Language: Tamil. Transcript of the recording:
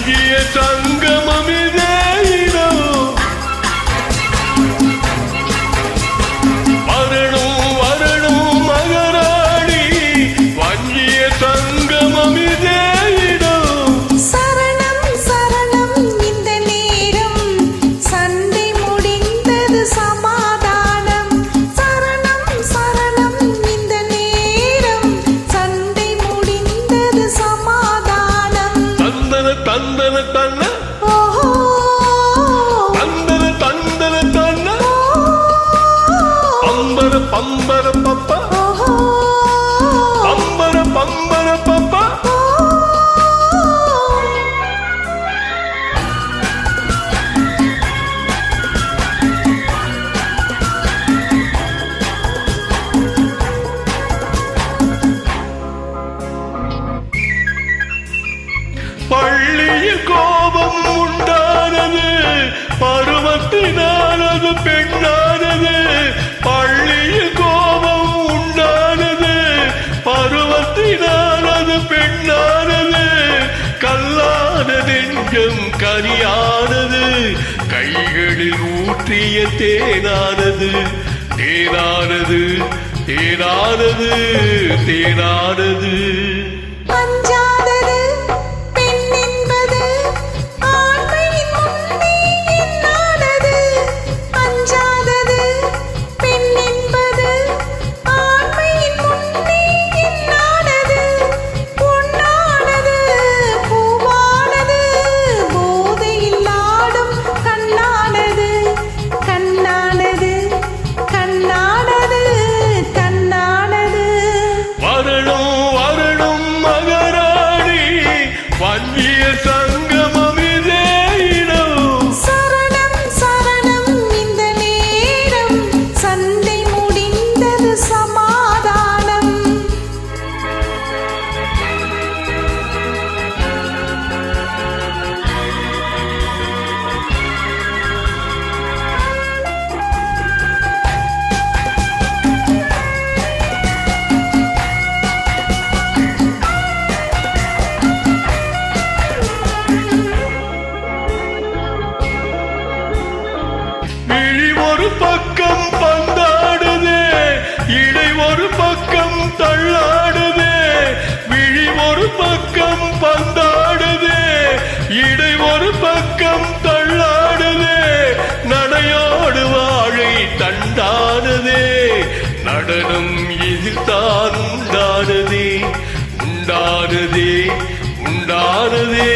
வஞ்சிய சங்கமமிதே இடம். வரணும் வரணும் மகராணி வஞ்சிய சங்கமமிதே இடம். சரணம் சரணம் இந்த நேரம் சண்டை முடிந்தது சமாதானம். சரணம் சரணம் இந்த நேரம் சண்டை முடிந்தது சமாதானம். தந்தன தந்தன தன்ன ஓஹோ தந்தன தந்தன தன்ன பம்பர பம்பர பப்பா ஓஹோ பம்பர பம்பர பப்பா. பள்ளியில் கோபம் உண்டானது பருவத்தினானது பெண்ணானது. பள்ளியில் கோபம் உண்டானது பருவத்தினானது பெண்ணானது. கல்லான நெஞ்சம் கனியானது கைகளில் ஊற்றிய தேனானது. தேனானது தேனானது தேனானது. அஞ்சாதது பெண் என்பது ஆண்மையின் முன்னே என்னானது. அஞ்சாதது பெண் என்பது ஆண்மையின் முன்னே என்னானது. பொன்னானது பூவானது போதையில் ஆடும் கண்ணானது. கண்ணானது கண்ணானது கண்ணானது. வரணும் வரணும் மகராணி வஞ்சிய சங்கமமிதே இடம். சரணம் சரணம் இந்த நேரம் சண்டை முடிந்தது சமாதானம். விழி ஒரு பக்கம் பந்தாடுதே இடை ஒரு பக்கம் தள்ளாடுதே. விழி ஒரு பக்கம் பந்தாடுதே இடை ஒரு பக்கம் தள்ளாடுதே. நடையோடு வாழை தண்டானதே நடனம் இதில் தான் உண்டானதே உண்டானதே உண்டானதே.